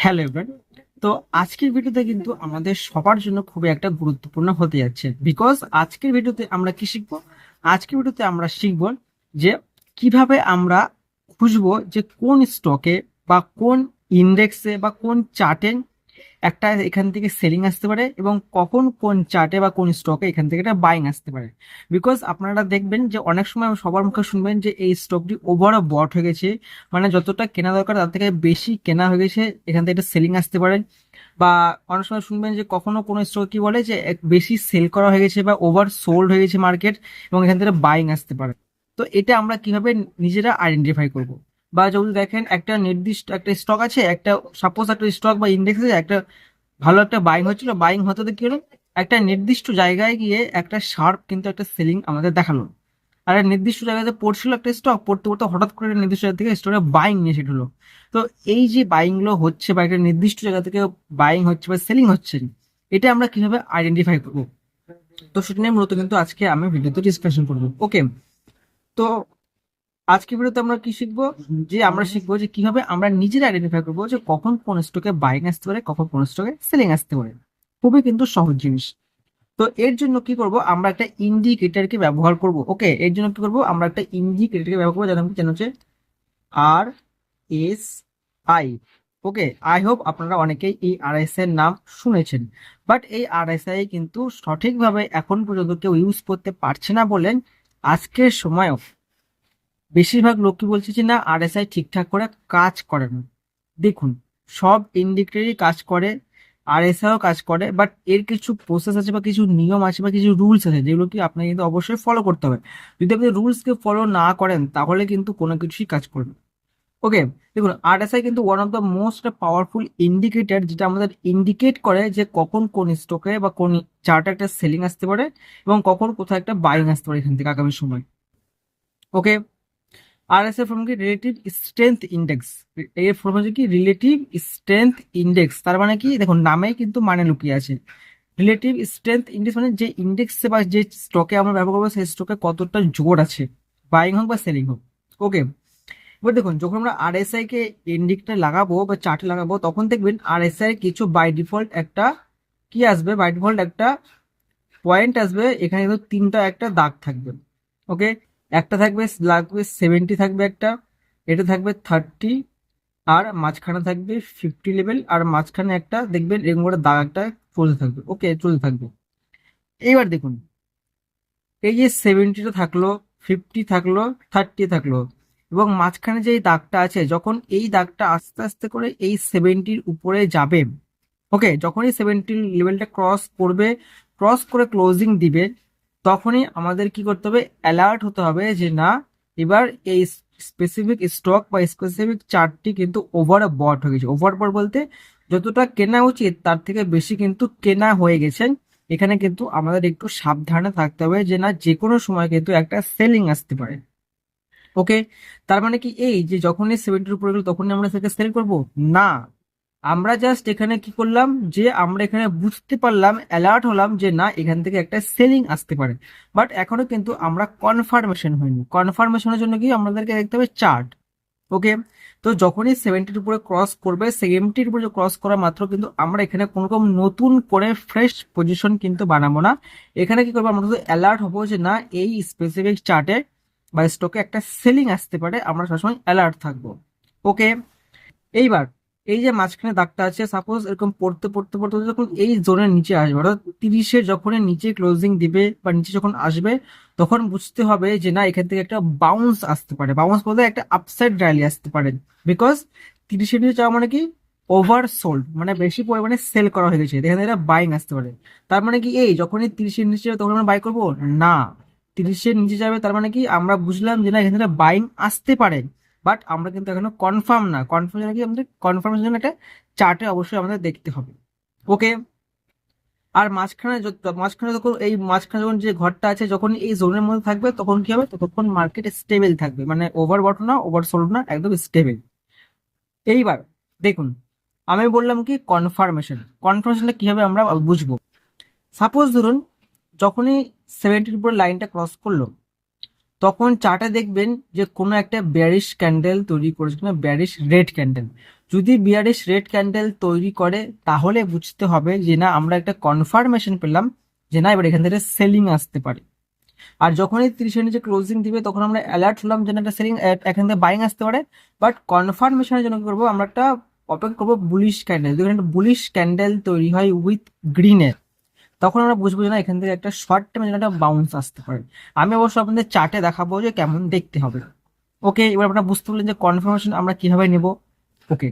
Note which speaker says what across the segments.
Speaker 1: Hello everyone. তো আজকের ভিডিওতে কিন্তু আমাদের সবার জন্য খুবই একটা গুরুত্বপূর্ণ হতে যাচ্ছে, বিকজ আজকের ভিডিওতে আমরা কি শিখবো? আজকের ভিডিওতে আমরা শিখবো যে কিভাবে আমরা খুঁজবো যে কোন স্টকে বা কোন ইন্ডেক্সে বা কোন চার্টে একটা এখান থেকে সেলিং আসতে পারে এবং কখন কোন চার্টে বা কোন স্টকে এখান থেকে একটা বাইং আসতে পারে। বিকজ আপনারা দেখবেন যে অনেক সময় সবার মুখে শুনবেন যে এই স্টকটি ওভার বট হয়ে গেছে, মানে যতটা কেনা দরকার তার থেকে বেশি কেনা হয়ে গেছে, এখান থেকে একটা সেলিং আসতে পারে। বা অনেক সময় শুনবেন যে কখনো কোনো স্টক কি বলে যে বেশি সেল করা হয়ে গেছে বা ওভার সোল্ড হয়ে গেছে মার্কেট এবং এখান থেকে বাইং আসতে পারে। তো এটা আমরা কিভাবে নিজেরা আইডেন্টিফাই করব? বা যদি দেখেন একটা নির্দিষ্ট একটা স্টক আছে, একটা সাপোজ একটা স্টক বা ইন্ডেক্সে একটা ভালো একটা বাইং হচ্ছিল, বাইং হতে হতে কি হলো, একটা নির্দিষ্ট জায়গায় গিয়ে একটা শার্প কিন্তু একটা সেলিং আমাদের দেখালো। আর একটা নির্দিষ্ট জায়গাতে পড়ছিল একটা স্টক, পড়তে পড়তে হঠাৎ করে একটা নির্দিষ্ট জায়গা থেকে স্টকে বাইং নিয়ে সেট হলো। তো এই যে বাইং গুলো হচ্ছে বা একটা নির্দিষ্ট জায়গা থেকে বাইং হচ্ছে বা সেলিং হচ্ছে, এটা আমরা কিভাবে আইডেন্টিফাই করবো? তো সেটা নিয়ে মূলত কিন্তু আজকে আমি ভিডিওতে ডিসকাশন করবো। ওকে, তো আজকে ভিডিওতে আমরা কি শিখবো? যে আমরা শিখবো যে কিভাবে আমরা নিজেরা আইডেন্টিফাই করবো যে কখন কোন স্টকে বাইং আসতে পারে, কখন কোন স্টকে সেলিং আসতে পারে। খুবই কিন্তু সহজ জিনিস। তো এর জন্য কি করব, আমরা একটা ইন্ডিকেটরকে ব্যবহার করব। ওকে, এর জন্য কি করব, আমরা একটা ইন্ডিকেটরকে ব্যবহার করবো, যার নাম কি জানো হচ্ছে RSI। ওকে, আই হোপ আপনারা অনেকেই এই RSI এর নাম শুনেছেন, বাট এই RSI কিন্তু সঠিকভাবে এখন পর্যন্ত কেউ ইউজ করতে পারছে না বলেন আজকের সময়ও বেশিরভাগ লোক কি বলছে যে না, RSI ঠিকঠাক করে কাজ করে না। দেখুন, সব ইন্ডিকেটরই কাজ করে, RSIও কাজ করে, বাট এর কিছু প্রসেস আছে বা কিছু নিয়ম আছে বা কিছু রুলস আছে যেগুলো কি আপনাকে কিন্তু অবশ্যই ফলো করতে হবে। যদি আপনি রুলসকে ফলো না করেন তাহলে কিন্তু কোনো কিছুই কাজ করবে না। ওকে, দেখুন, RSI কিন্তু one of the most powerful indicator, যেটা আমাদের ইন্ডিকেট করে যে কখন কোন স্টকে বা কোন চার্টে একটা সেলিং আসতে পারে এবং কখন কোথায় একটা বাইং আসতে পারে এখান থেকে আগামী সময়। ওকে, RSI ফর্ম কি রিলেটিভ স্ট্রেংথ ইন্ডেক্স। এর ফর্ম হচ্ছে কি রিলেটিভ স্ট্রেংথ ইন্ডেক্স। তার মানে কি, দেখুন নামেই কিন্তু মানে লুকিয়ে আছে। রিলেটিভ স্ট্রেংথ ইন্ডেক্স মানে যে ইন্ডেক্সে বা যে স্টকে আমরা ব্যবহার করবো সেই স্টকে কতটা জোর আছে, বাইং হোক বা সেলিং হোক। ওকে, এবার দেখুন, যখন আমরা RSI কে ইন্ডিকেটর লাগাবো বা চার্টে লাগাবো তখন দেখবেন RSI কিছু বাই ডিফল্ট একটা কি আসবে, বাই ডিফল্ট একটা পয়েন্ট আসবে। এখানে কিন্তু তিনটা একটা দাগ থাকবে। ওকে, একটা থাকবে লাগবে 70, থাকবে একটা, এটা থাকবে 30, আর মাঝখানে থাকবে 50 লেভেল, আর মাঝখানে একটা দেখবেন এরকম করে দাগ একটা চলতে থাকবে। ওকে, চলতে থাকবে। এইবার দেখুন, এই যে 70টা থাকলো, 50 থাকলো, 30 থাকলো, এবং মাঝখানে যে এই দাগটা আছে, যখন এই দাগটা আস্তে আস্তে করে এই 70-র উপরে যাবে, ওকে, যখনই 70 লেভেলটা ক্রস করবে, ক্রস করে ক্লোজিং দিবে, তখনই আমাদের কি করতে হবে, অ্যালার্ট হতে হবে যে না, এবার এই স্পেসিফিক স্টক বা স্পেসিফিক চার্টটি কিন্তু ওভার বট হয়ে গেছে। ওভার বট বলতে যতটা কেনা উচিত তার থেকে বেশি কিন্তু কেনা হয়ে গেছে। এখানে কিন্তু আমাদের একটু সাবধানে থাকতে হবে যে না, যে কোনো সময় কিন্তু একটা সেলিং আসতে পারে। ওকে, তার মানে কি এই যে যখনই 70-র উপরে গেল তখনই আমরা সেটা সেল করব? না, আমরা জাস্ট এখানে কি করলাম, যে আমরা এখানে বুঝতে পারলাম, অ্যালার্ট হলাম যে না, এখান থেকে একটা সেলিং আসতে পারে। বাট এখনো কিন্তু আমরা কনফার্মেশন হয়নি। কনফার্মেশনের জন্য কি আমাদেরকে দেখতে হবে চার্ট। ওকে, তো যখনই 70-র উপরে ক্রস করবে, 70-র উপরে ক্রস করা মাত্র কিন্তু আমরা এখানে কোনো রকম নতুন করে ফ্রেশ পজিশন কিন্তু বানাবো না। এখানে কি করবো, আমরা শুধু অ্যালার্ট হবো যে না, এই স্পেসিফিক চার্টে বা স্টকে একটা সেলিং আসতে পারে, আমরা সবসময় অ্যালার্ট থাকবো। ওকে, এইবার এই যে মাঝখানে দাগটা আছে, সাপোজ এরকম পড়তে পড়তে পড়তে যখন এই জোনের নিচে আসবে, অর্থাৎ 30-এর যখন নিচে ক্লোজিং দিবে বা নিচে যখন আসবে, তখন বুঝতে হবে যে না, এখান থেকে একটা বাউন্স আসতে পারে। বাউন্স বলতে একটা আপসাইড র্যালি আসতে পারে, বিকজ 30-এর নিচে যাওয়া মানে কি, ওভার সোল্ড, মানে বেশি পরিমাণে সেল করা হয়ে গেছে, এখান থেকে একটা বাইং আসতে পারে। তার মানে কি এই যখনই 30-এর নিচে যাবে তখন আমরা বাই করবো না, 30-এর নিচে যাবে তার মানে কি আমরা বুঝলাম যে না, এখান থেকে বাইং আসতে পারে, বাট আমরা কিন্তু এখনো কনফার্ম না। কনফার্ম কি, আমাদের কনফার্মেশন জন্য একটা চার্টে অবশ্যই আমাদের দেখতে হবে। ওকে, আর মাঝখানে মাঝখানে যখন এই মাঝখানে যখন যে ঘরটা আছে, যখন এই জোনের মধ্যে থাকবে তখন কি হবে, ততক্ষণ মার্কেট স্টেবল থাকবে, মানে ওভার বট না, ওভার সোল্ড না, একদম স্টেবল। এইবার দেখুন, আমি বললাম কি কনফার্মেশন। কনফার্মেশনটা কিভাবে আমরা বুঝবো? সাপোজ ধরুন, যখনই 70-র উপর লাইনটা ক্রস করলো, তখন চার্টে দেখবেন যে কোনো একটা বেয়ারিশ ক্যান্ডেল তৈরি করেছে, কিংবা বেয়ারিশ রেড ক্যান্ডেল। যদি বিয়ারিশ রেড ক্যান্ডেল তৈরি করে তাহলে বুঝতে হবে যে না, আমরা একটা কনফার্মেশন পেলাম যে না, এবার এখান থেকে সেলিং আসতে পারে। আর যখনই 30-এর নিচে ক্লোজিং দিবে তখন আমরা অ্যালার্ট হলাম যে না, একটা সেলিং এখান থেকে বাইং আসতে পারে। বাট কনফার্মেশনের জন্য কি করবো, আমরা একটা অপেক্ষা করবো বুলিশ ক্যান্ডেল। যদি একটা বুলিশ ক্যান্ডেল তৈরি হয় উইথ গ্রিনের, তখন আমরা বুঝবো যে না, এখান থেকে একটা শর্ট টাইমে যেন একটা বাউন্স আসতে পারে। আমি অবশ্য আপনাদের চার্টে দেখাবো যে কেমন দেখতে হবে। ওকে, এবার আপনারা বুঝতে পারলেন যে কনফার্মেশন আমরা কিভাবে নেব। ওকে,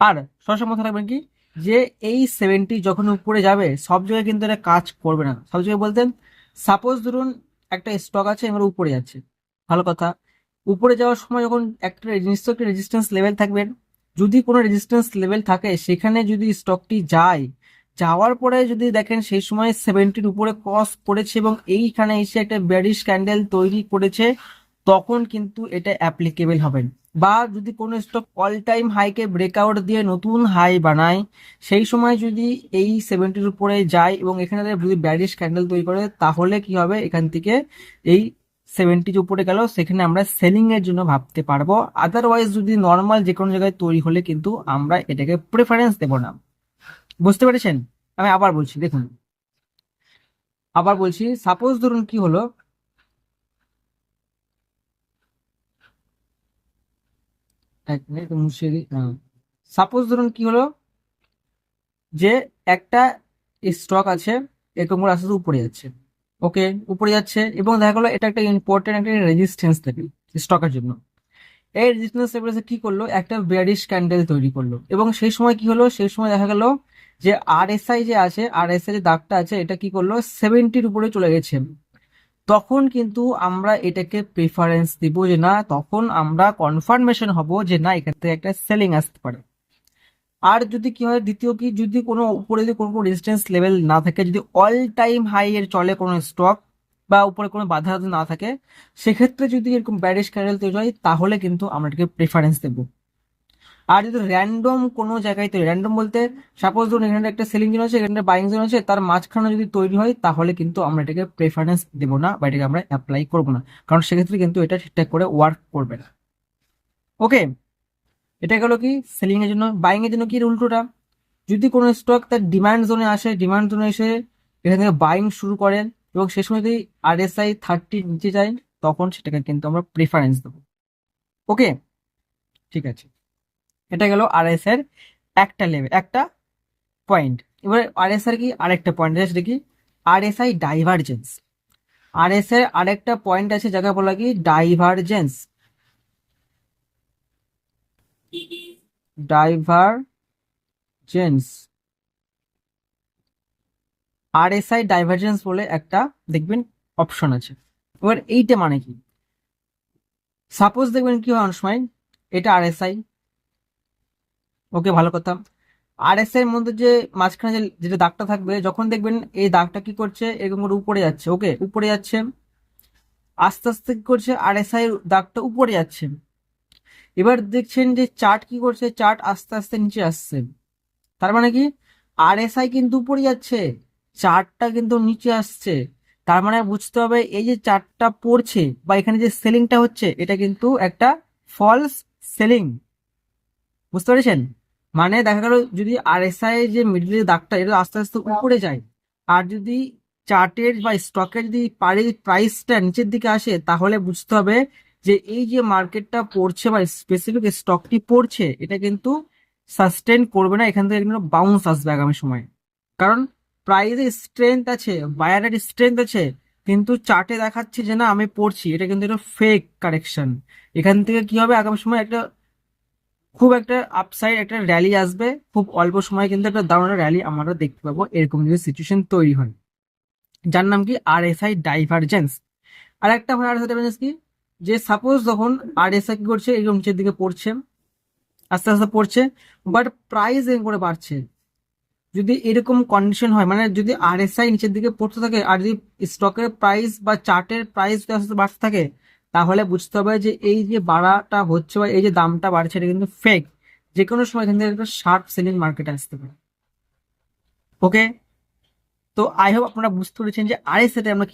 Speaker 1: আর সবসময় মনে রাখবেন কি, যে এই 70 যখন উপরে যাবে সব জায়গায় কিন্তু এটা কাজ করবে না। সব জায়গায় বলতেন, সাপোজ ধরুন একটা স্টক আছে এবার উপরে যাচ্ছে, ভালো কথা। উপরে যাওয়ার সময় যখন একটা নিশ্চয় একটা রেজিস্ট্যান্স লেভেল থাকবে। যদি কোনো রেজিস্ট্যান্স লেভেল থাকে সেখানে যদি স্টকটি যায়, যাওয়ার পরে যদি দেখেন সেই সময় 70-র উপরে ক্রস করেছে এবং এইখানে এসে একটা বেয়ারিশ ক্যান্ডেল তৈরি করেছে, তখন কিন্তু এটা অ্যাপ্লিকেবল হবে। বা যদি কোনো স্টক অল টাইম হাইকে ব্রেকআউট দিয়ে নতুন হাই বানায়, সেই সময় যদি এই 70-র উপরে যায় এবং এখানে যদি ব্যারিশ ক্যান্ডেল তৈরি করে, তাহলে কি হবে, এখান থেকে এই 70 উপরে গেল, সেখানে আমরা সেলিং এর জন্য ভাবতে পারবো। আদারওয়াইজ যদি নর্মাল যে কোনো জায়গায় তৈরি হলে কিন্তু আমরা এটাকে প্রেফারেন্স দেব না। বুঝতে পেরেছেন? আমি আবার বলছি, দেখুন আবার বলছি, সাপোজ ধরুন কি হলো, এক মিনিট মুছিয়ে দিই। সাপোজ ধরুন কি হলো, যে একটা স্টক আছে এরকম করে আস্তে আস্তে উপরে যাচ্ছে। ওকে, উপরে যাচ্ছে এবং দেখা গেলো এটা একটা ইম্পর্টেন্ট একটা রেজিস্ট্যান্স লেভেল স্টকের জন্য। এই রেজিস্ট্যান্স লেভেলে কি করলো, একটা বেয়ারিশ ক্যান্ডেল তৈরি করলো এবং সেই সময় কি হলো, সেই সময় দেখা গেল যে আরএসআই যে আছে, আরএসআই যে দাগটা আছে, এটা কি করলো, 70-র উপরে চলে গেছে। তখন কিন্তু আমরা এটাকে প্রেফারেন্স দিব যে না, তখন আমরা কনফার্মেশন হব যে না, এখান থেকে একটা সেলিং আসতে পারে। আর যদি কি হয়, দ্বিতীয় কি, যদি কোনো উপরে যদি কোনো রেজিস্ট্যান্স লেভেল না থাকে, যদি অল টাইম হাই এর চলে কোনো স্টক, বা উপরে কোনো বাধা যদি না থাকে, সেক্ষেত্রে যদি এরকম ব্যারিশ ক্যান্ডেল তৈরি হয় তাহলে কিন্তু আমরা এটাকে প্রেফারেন্স দেবো। আর যদি র্যান্ডম কোনো জায়গায় তৈরি, র্যান্ডম বলতে সাপোজ ধরুন এখানে একটা সেলিং জোন আছে, এখানে বাইং জোন আছে, তার মাঝখানে যদি তৈরি হয় তাহলে কিন্তু আমরা এটাকে প্রেফারেন্স দেবো না, বা এটাকে আমরা অ্যাপ্লাই করবো না, কারণ সেক্ষেত্রে কিন্তু এটা ঠিকঠাক করে ওয়ার্ক করবে না। ওকে, এটা গেল কি সেলিং এর জন্য। বাইং এর জন্য কি উল্টোটা, যদি কোনো স্টক তার ডিমান্ড জোনে আসে, ডিমান্ড জোনে এসে এখান থেকে বাইং শুরু করেন এবং সে সময় যদি আরএসআই 30 নিচে যায়, তখন সেটাকে কিন্তু আমরা প্রেফারেন্স দেবো। ওকে, ঠিক আছে, এটা গেল আরএস এর একটা লেভেল, একটা পয়েন্ট। এবার আরএস এর কি আরেকটা পয়েন্ট আছে, সেটা কি আরএসআই ডাইভারজেন্স। আরএস এর আরেকটা পয়েন্ট আছে যাকে বলা কি ডাইভারজেন্স। ডাইভারজেন্স, আরএসআই ডাইভারজেন্স বলে একটা দেখবেন অপশন আছে। এবার এইটা মানে কি, সাপোজ দেখবেন কি হয় অনেক সময়, এটা আরএসআই, ওকে ভালো কথা। আরএসআই এর মধ্যে যে মাঝখানে যে যেটা দাগটা থাকবে, যখন দেখবেন এই দাগটা কি করছে, এরকম করে উপরে যাচ্ছে, ওকে উপরে যাচ্ছে, আস্তে আস্তে কি করছে, আরএসআই দাগটা উপরে যাচ্ছে। এবার দেখছেন যে চার্ট কি করছে, চার্ট আস্তে আস্তে নিচে আসছে। তার মানে কি, আরএসআই কিন্তু উপরে যাচ্ছে, চার্টটা কিন্তু নিচে আসছে। তার মানে বুঝতে হবে এই যে চার্টটা পড়ছে বা এখানে যে সেলিংটা হচ্ছে, এটা কিন্তু একটা ফলস সেলিং। বুঝতে পেরেছেন? মানে দেখা গেল যদি আরএসআই যে মিডলের দাগটা, এটা আস্তে আস্তে উপরে যায়, আর যদি চার্টের বা স্টকের যদি প্রাইসটা নিচের দিকে আসে, তাহলে বুঝতে হবে যে এই যে মার্কেটটা পড়ছে বা স্পেসিফিক স্টকটি পড়ছে, এটা কিন্তু সাস্টেন করবে না, এখান থেকে কিন্তু বাউন্স আসবে আগামী সময়ে। কারণ প্রাইসের স্ট্রেংথ আছে, বায়ারের স্ট্রেংথ আছে, কিন্তু চার্টে দেখাচ্ছে যে না আমি পড়ছি, এটা কিন্তু একটা ফেক কারেকশন। এখান থেকে কি হবে, আগামী সময় একটা খুব একটা আপসাইড একটা র্যালি আসবে, খুব অল্প সময় কিন্তু একটা দারুণ র্যালি আমরা দেখতে পাবো, এরকম যদি সিচুয়েশন তৈরি হয়, যার নাম কি আরএসআই ডাইভারজেন্স। আর একটা হয় আরএসআই ডাইভারজেন্স কি, যে সাপোজ যখন আরএসআই কি করছে, এরকম নিচের দিকে পড়ছে, আস্তে আস্তে পড়ছে, বাট প্রাইস এরকম করে বাড়ছে। যদি এরকম কন্ডিশন হয়, মানে যদি আরএসআই নিচের দিকে পড়তে থাকে আর যদি স্টকের প্রাইস বা চার্টের প্রাইস যদি আস্তে আস্তে বাড়তে থাকে, তাহলে বুঝতে হবে যে এই যে বাড়াটা হচ্ছে বা এই যে দামটা বাড়ছে, এটা কিন্তু ফেক। যে কোনো সময় এখান থেকে একটা শার্প সেলিং মার্কেটে আসতে পারে। ওকে, তো আই হোপ আপনারা বুঝতে পেরেছেন যে আরএসআই আমরা